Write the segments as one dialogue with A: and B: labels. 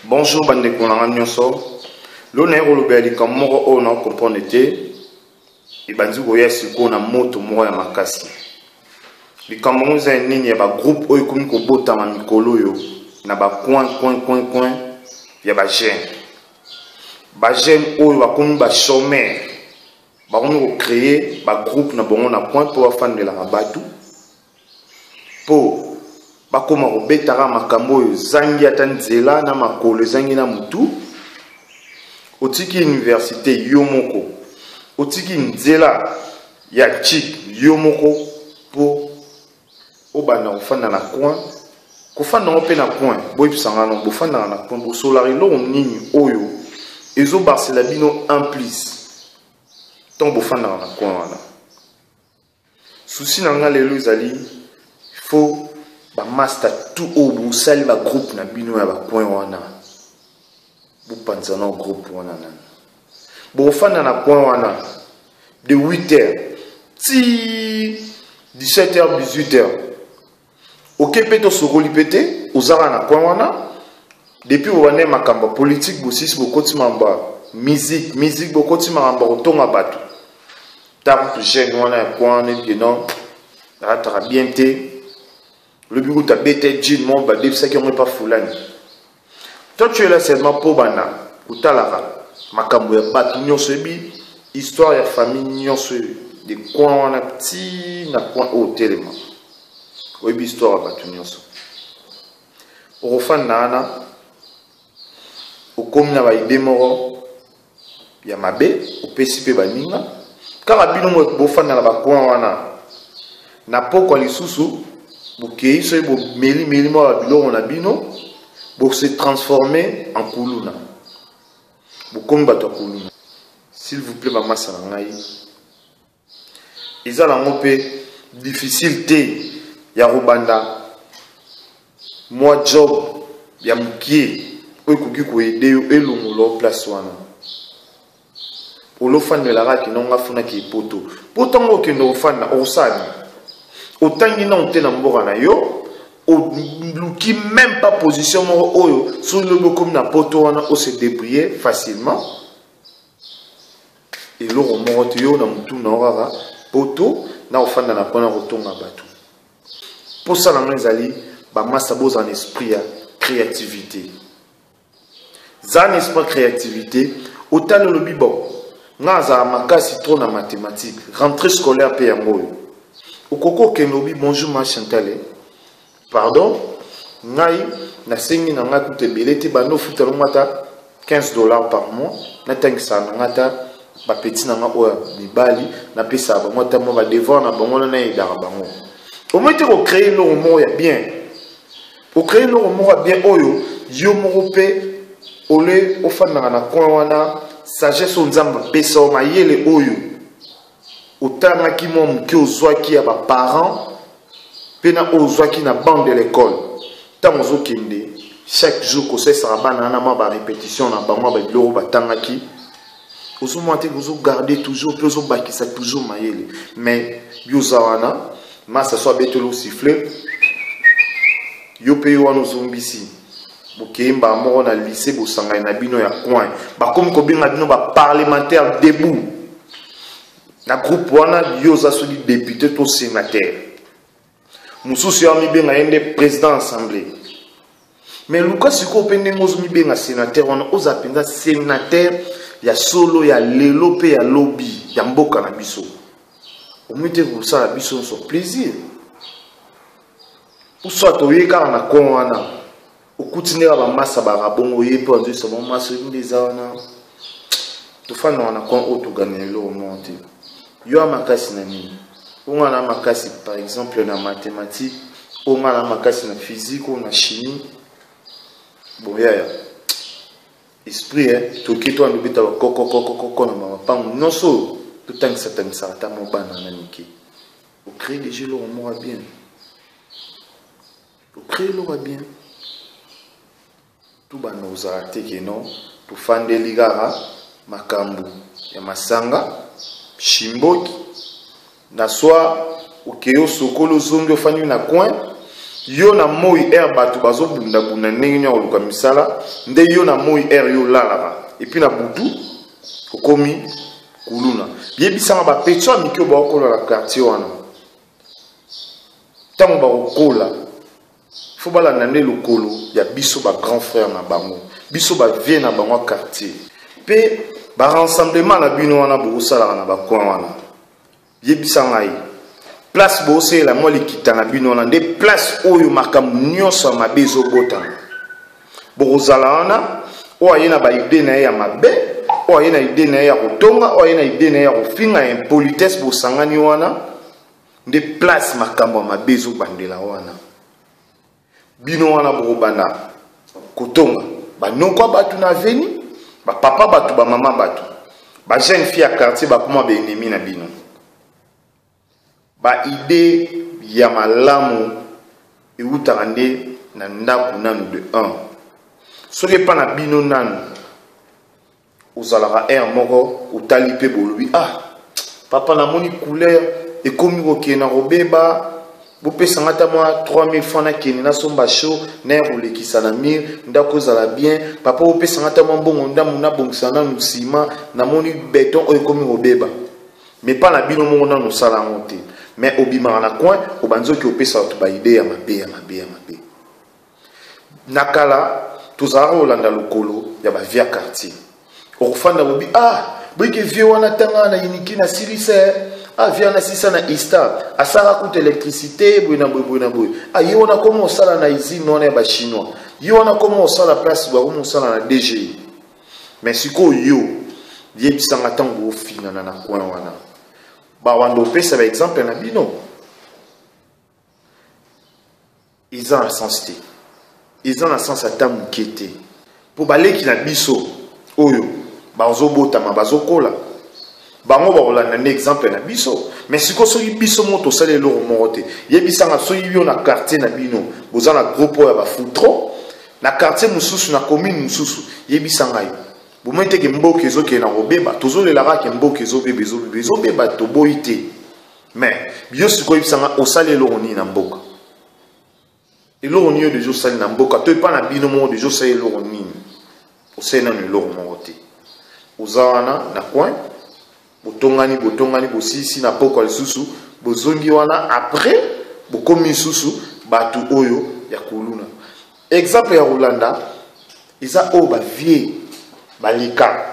A: Bonjour bande konanga nyonso. Lona yolobe ali kamoko o na comprendre te. Ibanzi boya siko na moto moko ya makasi. Likambo za nini ya ba groupe oyo komi ko botama mikolo yo na ba coin ya ba jeune. Ba jeune oyo ba komi ba chômeur. Ba komi ko créer ba groupe na bongo na point pour afandela rabatu. Po bakoma kobetaka makambo oyo zangi ata nzela na makolo zangi na mutu otiki université yo moko otiki nzela ya chik yo moko po obana kofanda na coin kofanda ngope na coin boyebisanga no bofanda na coin bosolari lo nini oyo ezo barsela bino en plus ton bofanda na coin wana souci na nga lelo ezali faut ba master tout au bout sali ba groupe na bino ya ba coin wana bu panza na groupe wana nan bo fana na coin wana de 8h ti 17h 18h OK peto sokoli pété ozara na coin wana depuis wana makamba politique bosis bokoti mamba musique bokoti mamba otonga bato tant jeune wana ya coin ne non ratara bien té. Le bureau t'a bêté jean mon ba ça qui on pas fulani. Toi tu es là seulement pour bana utalara makambo ya batu nyonso bi histoire ya famille nyonso de coin on a petit na coin hôtel ma. Obi histoire ya batu nyonso. Orofan nana okomna ba ide moro ya mabe opesipe baninga kala bino mo bofana na ba coin wana na poko lisusu bokei so bo meli mo biloko na bino bo se transformer en kuluna bokomba to kuluna s'il vous plaît mama sana ngai ezala ngope difficile te ya robanda moi job ya mukie oyo koki ko aider yo elongo place wana olofandela raki nonga funa ki poto potango kendo ofanda osani autant na onte na mboka na yo o luki même pas position moko oyo sur le comme na poto wana o se débrouiller facilement et lo moko yo na mutu na orara poto na ofanda na pona rotonga batu pour ça na ngezali ba massa boza en esprit ya créativité za esprit créativité autant le bibo ngaza makasi trop na mathématiques rentrée scolaire pe ya moyo okoko kenobi bonjour ma Chantal pardon ngai na sengi na nga kutebele te bano futa mata $15 par mois na tangisa na ngata ba petit na nga oya mibali na pesa ba mota mo ba devant na bango na idara bango au moins te créer le roman ya bien pour créer le roman ya bien oyo yo mo pe ole ofana na coin wana sagesse onzamba pesa o mayele oyo autant qui mon qui ozwa qui a ba parents pena ozwa qui na bande de l'école tant ozo kende chaque jour ko sera bana na ma ba répétition na ba mo ba biloko batanga ki ozo monter ozo garder toujours ozo bakisa toujours mayele mais biozawana ma ça soit betelo siffler yo pe yo wana zombisi bokemba mo na lycée bo sanga na bino ya coin ba comme ko binga bino ba parlementaire debout na groupe wana yoza soli député to sénateur mususu ya mibenga yende président assemblée mais luka siko pende ngozo mibenga sénateur wana oza penza sénateur ya solo ya lelo pe ya lobby ya mboka na biso omite pour ça la biso so plaisir ou soit toyeka na kon wana okutinela ba massa ba rabongo yepe onzo so massa ndeza wana to fana wana kon o to gagner le monte yo amakasi na nini onga na makasi par exemple na mathématiques onga na makasi na physique ou na chimie bon ya esprit to keto ando beta koko na mapango non so tout tant que ça ta mo bana na niki au créer des jeux le mot bien au créer le bien tout bana ozate ke non to fande ligara makambu ya masanga Shimboki na soa ukeo sokolo zongo fani na coin yo na moi air batu bazo bunda bunda ndenge nya oluka misala nde yo na moi air yo lalaka et puis na butu okomi kuluna yebisanga ba petso mikyo ba okola la quartier wana tango ba okola faut bala nande lokolo ya biso ba grand frère na bango biso ba vie na bango quartier pe ba rassemblement na bino wana bo sala na ba coin wana yebisanga yi place bose la mo likita na bino na nde place oyo makambo nyonso mabezo botana bozala wana oye na ba idée na ya mabe oye na idée na ya kotonga oye na idée na ya kofinga impolitesse bosangani wana nde place makambo mabezo bandela wana bino wana bobanda kotonga banoko batu na veni ba papa batu ba mama batu ba jeune fille à quartier ba kuma be ennemi na bino ba idée ya malamu eutaka nde na ndako nanu de 1 soki pa na bino nanu ozalaka air moko otali mpe bolobi ah papa namoni couleur ekomi kokena kobeba bopesanga ata mwa 3000 francs nakende nasomba show na kolekisa na mire ndako ozala bien papa bopesanga ata mwa mbongo ndamu nabongisa nanu nsima namoni beton oyo ekomi kobeba mais pa na bino moko nanu osala yango te mais obimaka na coin obanzoki opesa bato ba idée ya mabe ya mabe ya mabe nakala tozalaka kolanda lokolo ya bavia quartier okufanda bobi ah boyeke vie wana tanga na iniki na silise ah via na sisa na ista asala kuta électricité boye na boye ah ye wana komo osala na usine wana ya ba chinois ye wana komo osala place ba komo osala na DG mais siko yo yebisanga tango ofinana na coin wana ba wando pesa ba exemple na bino ils ont la sens té ils ont la sens ata mukete po baleki na biso oyo bazobotama bazokola bango bakolanda na exemple na biso mais siko soki biso moto osala eloko moko te yebisanga soki yo na quartier na bino boza na groupe oyo ya bafutro na quartier mosusu na commune mosusu yebisanga yo bomoi teke mboka ezokende na kobeba tozolelaka ke mboka ezobeba toboyi te mais biyo sikoyo yebisanga osala eloko nini na mboka eloko nini yo deja osali na mboka to epa na bino moko deja osali eloko nini osali nano eloko moko te oza wana na coin botongani bosisi na poko lisusu bozongi wana après bokomi lisusu batu oyo ya kuluna exemple ya kolanda eza oyo bavie baleka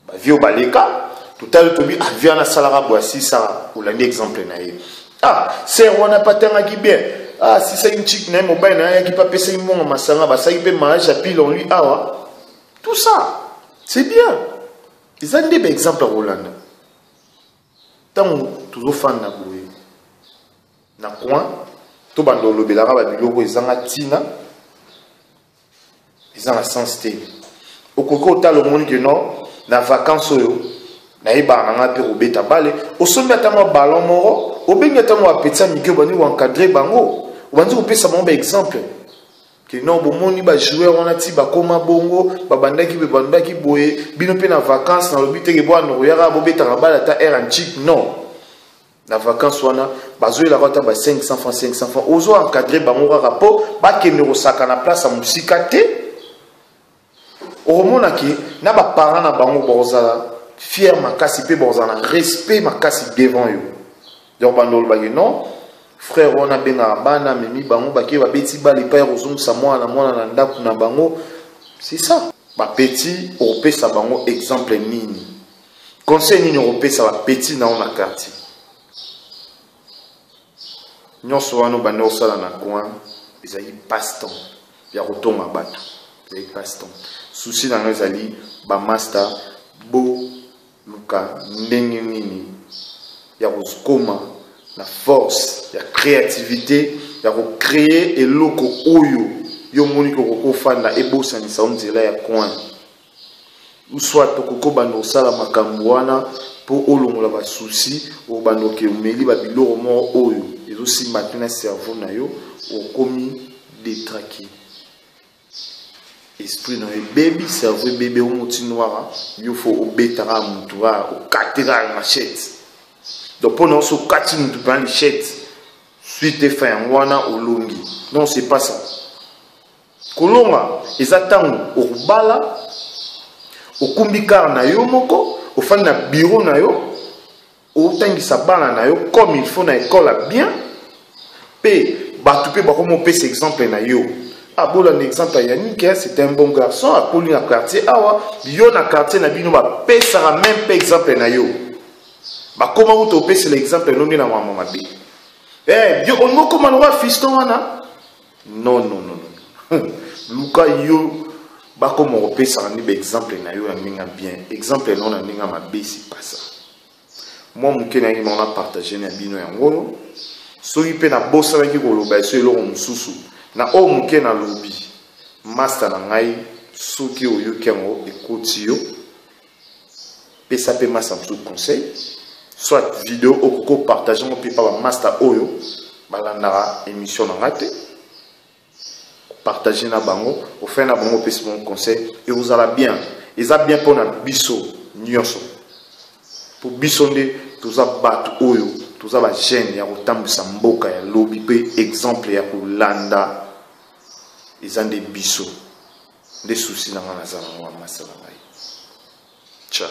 A: bavie baleka totali tobi avie wana asalaka bo asisa olandi exemple na ye ah ser wana patangaki bien ah sisaki nchiki na ye mobali na ye ayaki mpe apesaki mbongo masanga basaki mpe mariage ya pile on lui awa tout ça c'est bien ils ont des exemples à Rolanda. Tant que tous les fans na boue, na coin, tout bando le belara ba biloko ils ont la tina, ils ont la sensité. Au coco ta le monde que non, na vacances yo, na iba na ngapi robeta bale, au sommet ta mo ballon moro, au benga ta mo apetsa mikyo bani ou encadrer bango, ou bandi ou pesa mon exemple. Que non bomoni ba joueur on a ti ba koma bongo ba bandaki be bandaki boye bino pe na vacances na lobite ke bwana oyara bobeta rabala ta air antique non na vacances wana bazo la rota ba 500 francs ozo encadrer bango rapport ba ke ne rosaka na place a musika te oromona ki na ba parents na bango bozala fier makasi pe bozala respect makasi devant yo donc bandol ba non frère on a benga bana memi bango baki ba beti bali pa rozumsa mwana na ndako na bango c'est ça ba petit opesa bango exemple nini conseil nini opesa ba petit na on a quartier nyonso wana bando sala na coin ezali passe-temps ya kotonga bato ezali passe-temps souci na ezali ba master bo luka ndenge nini ya koma la force, la créativité, ya ko créer eloko oyo yo moni ko ko fanda ebosa ni sa onzela ya coin ou soit to ko bando sala makambo wana po olongola ba souci o bando ke umeli ba biloko mo oyo ezo si matuna cerveau na yo o komi détraqué esprit na baby cerveau bébé o moti noir yo fo obetara mutuwa o katira machette. Donc pour nous, ce 4 minutes de lichette, suite fa yangwana olongi. Non, c'est pas ça. Kolonga ezatang okubala okumbika na yo moko ofandi na bureau na yo otangisa bana na yo comme il faut na école bien pe batu pe bakomo pesa exemple na yo. Ah bon, un exemple à Yannick, c'est un bon garçon, à Pauline à quartier, awa, yo na quartier na bino ba pesa même pas exemple na yo. Bah comment vous topez c'est l'exemple non na maman mabi. Eh, yo on mo comment le fiston wana? Non non non non. Luka yo ba comment on pesa ni exemple na yo na bien. Exemple non na ninga mabi c'est pas ça. Moi mon kena qui m'en a partagé na bino yango. So ipe na bossa na ki ko lo ba so lo mususu. Na o muke na lobby master na ngai soki oyo kengo ekoti yo pesa pe masa msu conseil soit vidéo okoko partager mo pe pa master oyo balandara émission na ngate partager na bango au fait na bango pesa mon conseil et vous allez bien eza bien pour na biso nyonso pour biso nde toza batu oyo toza ba jeune ya kotambisa mboka ya lobby pe exemple ya kolanda ils ont des bisous, des soucis dans la masse. Ciao.